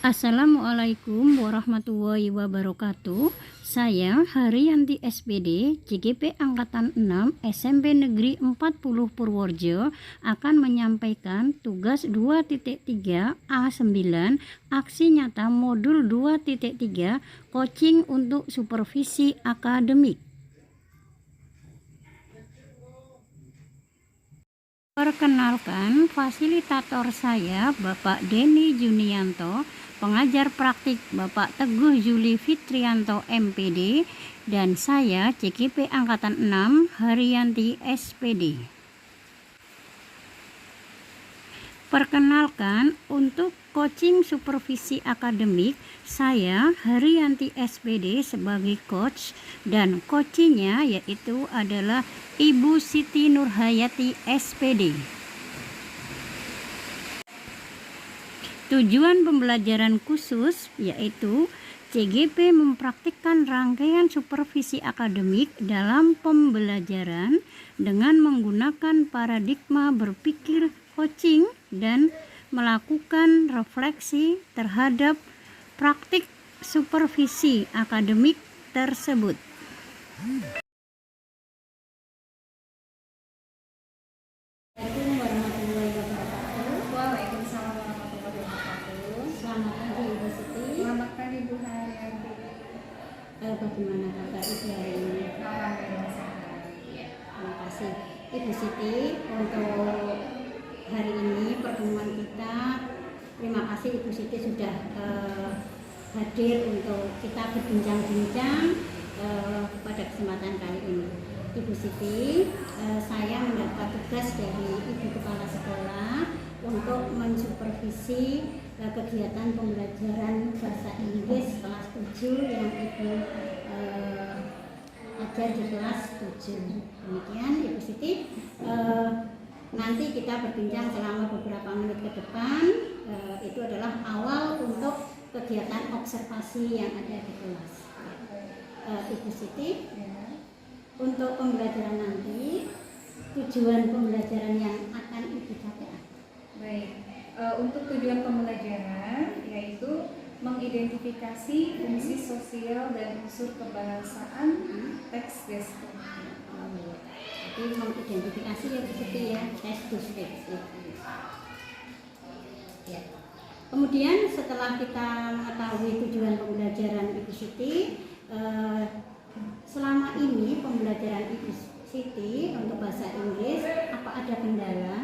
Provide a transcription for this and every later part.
Assalamualaikum warahmatullahi wabarakatuh. Saya Haryanti SPD, CGP Angkatan 6 SMP Negeri 40 Purworejo akan menyampaikan tugas 2.3 A9 aksi nyata modul 2.3 coaching untuk supervisi akademik. Perkenalkan, fasilitator saya Bapak Denny Junianto, pengajar praktik Bapak Teguh Juli Fitrianto MPD, dan saya CGP Angkatan 6 Haryanti SPD. Perkenalkan, untuk coaching supervisi akademik, saya Haryanti SPD sebagai coach dan coachingnya yaitu adalah Ibu Siti Nurhayati SPD. Tujuan pembelajaran khusus yaitu CGP mempraktikkan rangkaian supervisi akademik dalam pembelajaran dengan menggunakan paradigma berpikir coaching dan melakukan refleksi terhadap praktik supervisi akademik tersebut. Assalamualaikum warahmatullahi wabarakatuh. Waalaikumsalam warahmatullahi wabarakatuh. Selamat pagi Ibu Siti. Selamat pagi Bu Haryanti. Bagaimana kabar Ibu hari ini? Alhamdulillah sehat. Terima kasih Ibu Siti untuk hari ini pertemuan kita. Terima kasih Ibu Siti sudah hadir untuk kita berbincang-bincang pada kesempatan kali ini. Ibu Siti, saya mendapat tugas dari Ibu Kepala Sekolah untuk mensupervisi kegiatan pembelajaran bahasa Inggris kelas 7 yang Ibu ajar di kelas 7. Demikian Ibu Siti. Nanti kita berbincang selama beberapa menit ke depan. Itu adalah awal untuk kegiatan observasi yang ada di kelas. Ibu Siti, untuk pembelajaran nanti, tujuan pembelajaran yang akan Ibu capai. Baik, untuk tujuan pembelajaran yaitu mengidentifikasi fungsi sosial dan unsur kebahasaan teks deskripsi. Jadi mengidentifikasi ya seperti ya teks deskripsi. Ya. Kemudian setelah kita mengetahui tujuan pembelajaran Ibu Siti, selama ini pembelajaran Ibu Siti untuk bahasa Inggris apa ada kendala?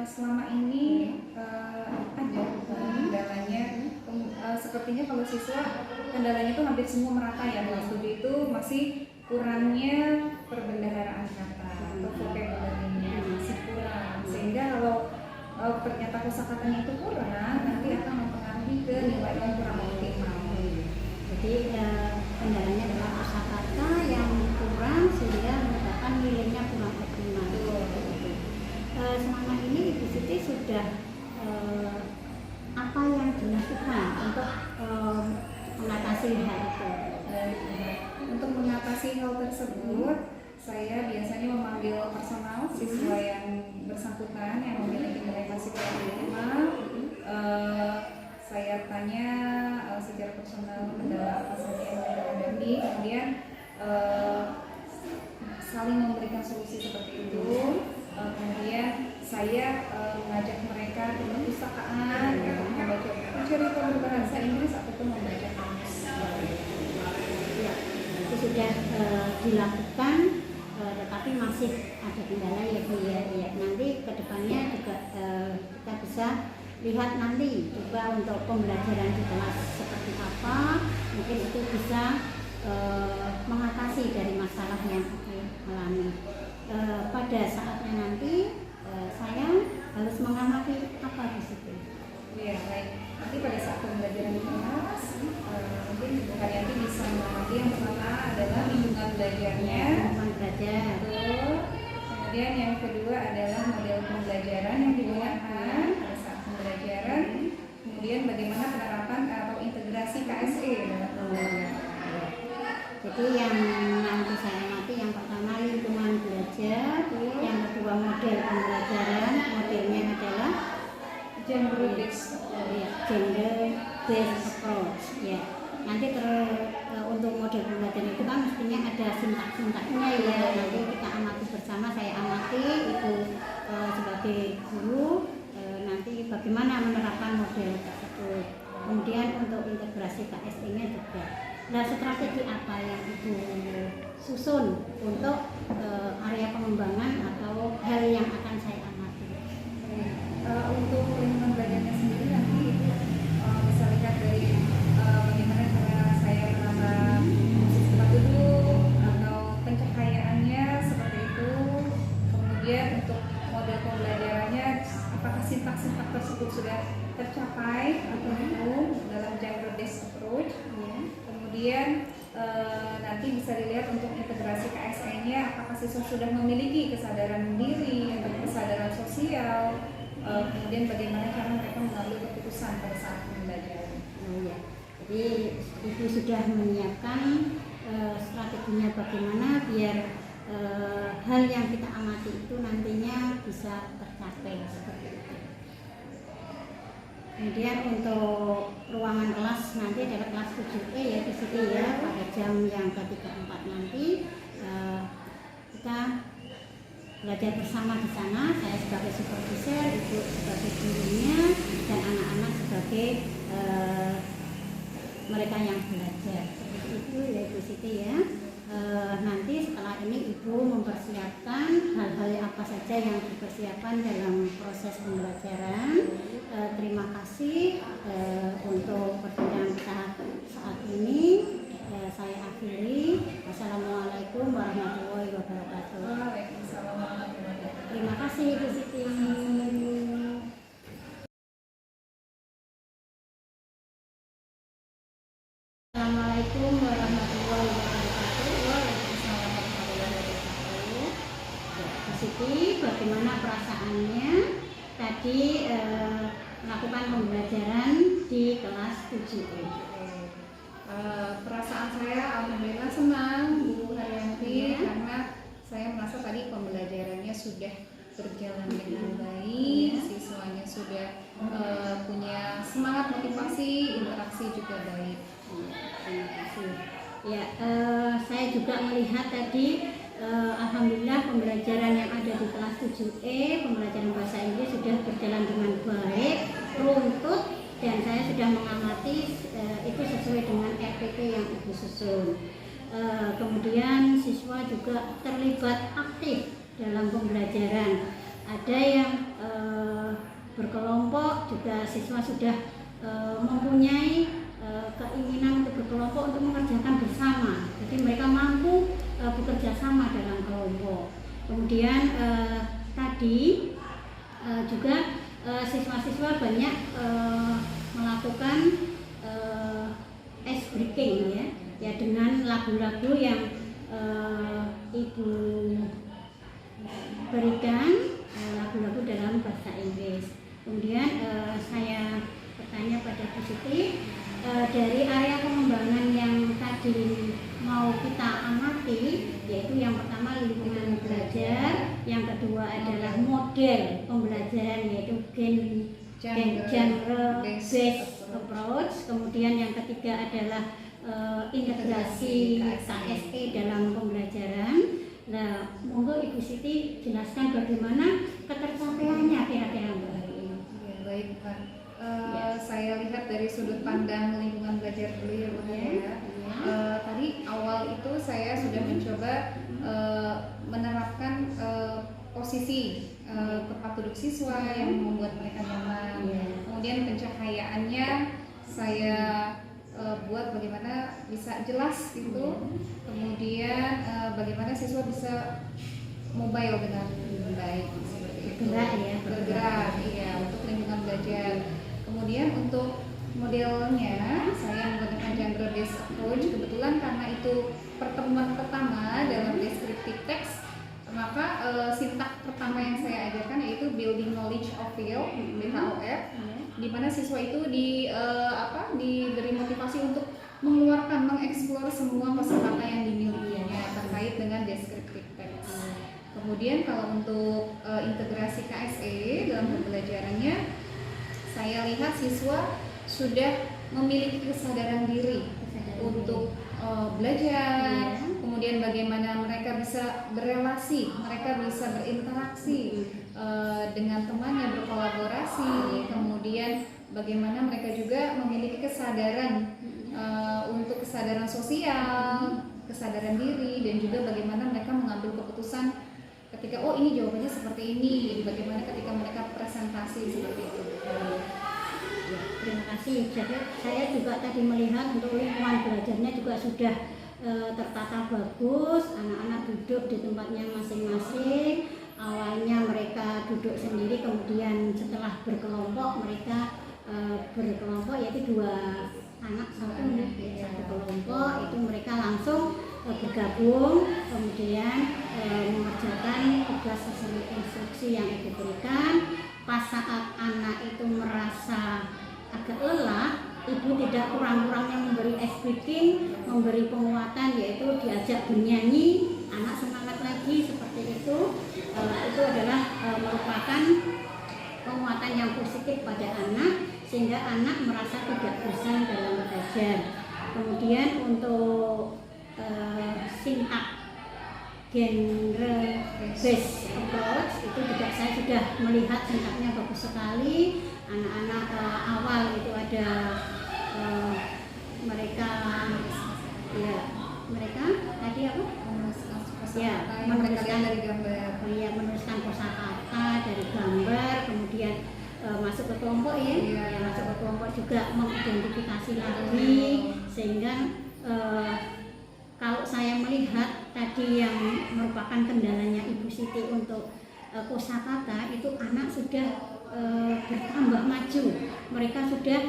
Selama ini ada kendalanya. Sepertinya kalau siswa kendalanya itu hampir semua merata ya. Kelas 7 itu masih kurangnya perbendaharaan kata atau vocabulary-nya masih kurang, sehingga kalau ternyata kosakatanya itu kurang, nanti akan mempengaruhi ke nilai yang kurang optimal. Jadi kendalanya adalah kosakata yang kurang sehingga menyebabkan nilainya kurang optimal. Selama ini Ibu Siti sudah apa yang dilakukan untuk mengatasi hal itu? Untuk mengatasi hal tersebut, saya biasanya memanggil personal siswa yang bersangkutan yang memiliki nilai masih kurang optimal. Saya tanya secara personal kendala apa saja yang mereka hadapi, kemudian saling memberikan solusi seperti itu. Kemudian saya mengajak mereka ke perpustakaan untuk membaca cerita berbahasa Inggris ataupun membaca kamus. Ya, itu sudah dilakukan, tetapi masih ada kendala ya Bu ya. Nanti kedepannya juga kita bisa lihat nanti coba untuk pembelajaran di kelas seperti apa, mungkin itu bisa mengatasi dari masalah yang kita alami. Pada saatnya nanti saya harus mengamati apa di situ. Ya baik, nanti pada saat pembelajaran di kelas mungkin Ibu Haryanti bisa mengamati yang pertama adalah lingkungan belajarnya. Lingkungan belajar. Betul. Kemudian yang kedua adalah model pembelajaran yang digunakan pada saat pembelajaran. Kemudian bagaimana penerapan atau integrasi KSE dalam pembelajaran. Jadi yang nanti saya amati yang pertama lingkungan belajar, yang kedua model pembelajaran, modelnya adalah gender based. Gender based approach ya. Nanti untuk model pembelajaran itu kan mestinya ada sintak-sintaknya ya. Nanti kita amati bersama, saya amati itu sebagai guru, nanti bagaimana menerapkan model tersebut. Kemudian untuk integrasi KSE-nya juga. Nah, strategi apa yang Ibu susun untuk area pengembangan atau hal yang akan saya amati? Untuk lingkungan belajarnya sendiri nanti Ibu bisa lihat dari bagaimana cara saya menambah posisi tempat duduk atau pencahayaannya seperti itu. Kemudian untuk model pembelajarannya, apakah sintak-sintak tersebut sudah tercapai atau belum dalam genre based approach. Kemudian nanti bisa dilihat untuk integrasi KSE-nya, apakah siswa sudah memiliki kesadaran diri atau kesadaran sosial. Kemudian bagaimana cara mereka mengambil keputusan pada saat pembelajaran. Ya. Jadi Ibu sudah menyiapkan strateginya bagaimana biar hal yang kita amati itu nantinya bisa tercapai seperti itu. Kemudian untuk ruangan kelas nanti adalah kelas 7E ya di situ ya, pada jam yang ke-3-4 nanti kita belajar bersama di sana. Saya sebagai supervisor, Ibu sebagai gurunya, dan anak-anak sebagai mereka yang belajar. Seperti itu ya Ibu Siti ya. Nanti setelah ini Ibu mempersiapkan hal-hal apa saja yang dipersiapkan dalam proses pembelajaran. Terima kasih untuk perbincangan kita saat ini. Saya akhiri. Wassalamualaikum warahmatullahi wabarakatuh. Waalaikumsalam warahmatullahi wabarakatuh. Terima kasih Ibu Siti. Assalamualaikum warahmatullahi wabarakatuh. Waalaikumsalam warahmatullahi wabarakatuh. Bu Siti, bagaimana perasaannya tadi melakukan pembelajaran di kelas 7E? Perasaan saya alhamdulillah senang Bu Haryanti, karena saya merasa tadi pembelajarannya sudah berjalan dengan baik, siswanya sudah punya semangat, motivasi, interaksi juga baik. Terima kasih. Ya, saya juga melihat tadi alhamdulillah pembelajaran yang ada di kelas 7E, pembelajaran bahasa Inggris sudah berjalan dengan baik, runtut, dan saya sudah mengamati itu sesuai dengan RPP yang Ibu susun. Kemudian siswa juga terlibat aktif dalam pembelajaran. Ada yang berkelompok, juga siswa sudah mempunyai keinginan untuk berkelompok untuk mengerjakan bersama. Jadi mereka mampu bekerja sama dalam kelompok. Kemudian tadi juga siswa-siswa banyak melakukan ice breaking ya dengan lagu-lagu yang Ibu berikan, lagu-lagu dalam bahasa Inggris. Kemudian saya bertanya pada Bu Siti, dari area pengembangan yang tadi mau kita amati, yaitu yang pertama lingkungan belajar, yang kedua adalah model pembelajaran yaitu genre based approach, kemudian yang ketiga adalah integrasi KSE dalam pembelajaran. Nah, monggo Ibu Siti jelaskan bagaimana ketercapaiannya kira-kira Mbak hari ini. Ya, baik Pak. Saya lihat dari sudut pandang lingkungan belajar dulu ya Bu ya. Tadi awal itu saya sudah mencoba menerapkan posisi tempat duduk siswa yang membuat mereka nyaman. Kemudian pencahayaannya saya buat bagaimana bisa jelas gitu. Kemudian bagaimana siswa bisa mobile dengan baik seperti itu. Bergerak, iya, untuk lingkungan belajar. Kemudian untuk modelnya saya menggunakan genre based approach. Kebetulan karena itu pertemuan pertama dalam descriptive text, maka sintak pertama yang saya ajarkan yaitu building knowledge of field (BKOF), di mana siswa itu diberi motivasi untuk mengeluarkan, mengeksplor semua kosakata yang dimilikinya terkait dengan descriptive text. Kemudian kalau untuk integrasi KSE dalam pembelajarannya, saya lihat siswa sudah memiliki kesadaran diri untuk belajar, kemudian bagaimana mereka bisa berelasi, mereka bisa berinteraksi dengan temannya, berkolaborasi, kemudian bagaimana mereka juga memiliki kesadaran untuk kesadaran sosial, kesadaran diri, dan juga bagaimana mereka mengambil keputusan ketika oh ini jawabannya seperti ini, bagaimana ketika mereka presentasi seperti itu. Ya, terima kasih. Jadi saya juga tadi melihat untuk lingkungan belajarnya juga sudah tertata bagus, anak-anak duduk di tempatnya masing-masing. Awalnya mereka duduk sendiri, kemudian setelah berkelompok mereka berkelompok, yaitu 2 anak satu kelompok, itu mereka langsung bergabung, kemudian mengerjakan tugas sesuai instruksi yang diberikan. Pas saat anak itu merasa agak lelah, ibu tidak kurang-kurangnya memberi speaking, memberi penguatan, yaitu diajak bernyanyi, anak semangat lagi seperti itu. Itu adalah merupakan penguatan yang positif pada anak, sehingga anak merasa tidak bosan dalam belajar. Kemudian untuk sintak genre based approach itu juga saya sudah melihat sintaknya bagus sekali. Anak-anak awal itu ada mereka tadi apa? Menuliskan dari gambar. Menuliskan kosakata dari gambar, kemudian masuk ke kelompok masuk ke kelompok juga mengidentifikasi lagi, sehingga kalau saya melihat tadi yang merupakan kendalanya Ibu Siti untuk kosakata itu anak sudah bertambah maju, mereka sudah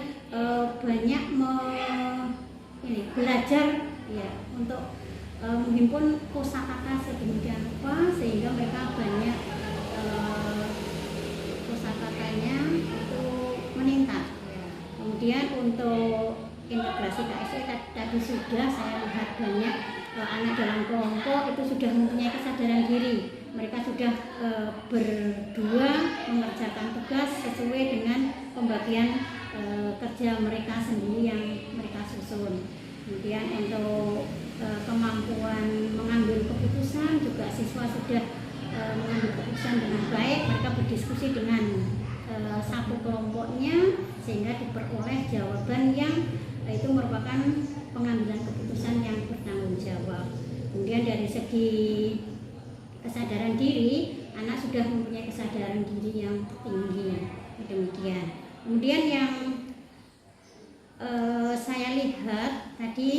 banyak belajar untuk menghimpun kosakata sedemikian rupa sehingga mereka banyak kosakatanya itu meningkat. Kemudian untuk integrasi KSE tadi sudah saya lihat banyak anak dalam kelompok itu sudah mempunyai kesadaran diri. Mereka sudah berdua mengerjakan tugas sesuai dengan pembagian kerja mereka sendiri yang mereka susun. Kemudian untuk kemampuan mengambil keputusan juga siswa sudah mengambil keputusan dengan baik. Mereka berdiskusi dengan satu kelompoknya sehingga diperoleh jawaban yang itu merupakan pengambilan keputusan yang bertanggung jawab. Kemudian dari segi kesadaran diri, anak sudah mempunyai kesadaran diri yang tinggi, demikian. Kemudian yang saya lihat tadi,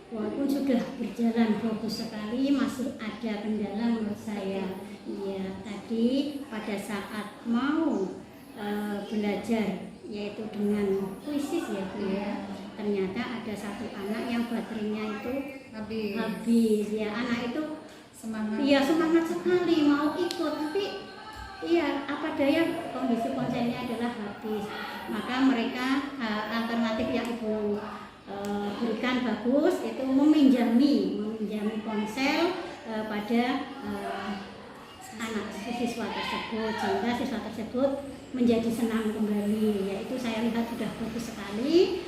walaupun sudah berjalan bagus sekali, masih ada kendala menurut saya. Ya, tadi pada saat mau belajar, yaitu dengan kuisis ternyata ada satu anak yang baterainya itu habis. Ya, anak itu semangat sekali mau ikut, tapi apa daya kondisi ponselnya adalah habis. Maka mereka alternatif yang Ibu berikan bagus itu meminjami ponsel pada anak siswa tersebut, sehingga siswa tersebut menjadi senang kembali. Yaitu saya lihat sudah bagus sekali.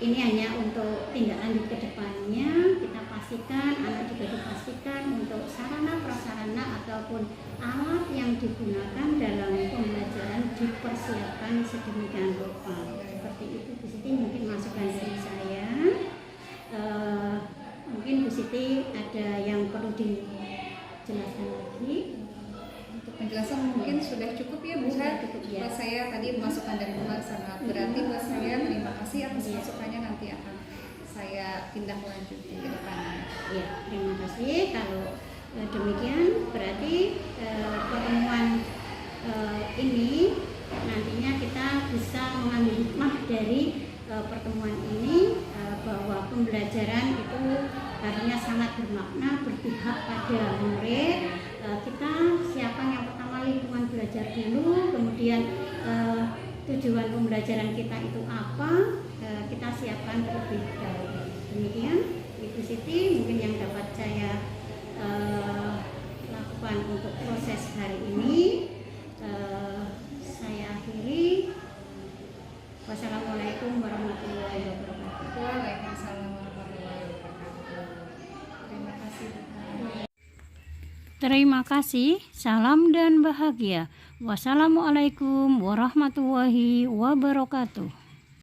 Ini hanya untuk tindak lanjut ke depannya, kita pastikan, anak juga dipastikan untuk sarana prasarana ataupun alat yang digunakan dalam pembelajaran dipersiapkan sedemikian rupa. Seperti itu Bu Siti, mungkin masukan dari saya. Mungkin Bu Siti ada yang perlu dijelaskan lagi. Penjelasan mungkin sudah cukup ya Bu. Buat saya tadi masukan dari Bu sangat berarti buat saya. Terima kasih atas masukannya, nanti akan saya tindak lanjuti ke depannya. Ya, terima kasih. Kalau demikian berarti pertemuan ini nantinya kita bisa mengambil hikmah dari pertemuan ini bahwa pembelajaran itu harusnya sangat bermakna, berpihak pada murid. Kita siapkan yang pertama lingkungan belajar dulu, kemudian tujuan pembelajaran kita itu apa, kita siapkan terlebih dahulu. Demikian Ibu Siti mungkin yang dapat saya lakukan untuk proses hari ini. Saya akhiri. Wassalamualaikum Assalamualaikum warahmatullahi wabarakatuh. Waalaikumsalam warahmatullahi wabarakatuh. Terima kasih. Terima kasih, salam dan bahagia. Wassalamualaikum warahmatullahi wabarakatuh.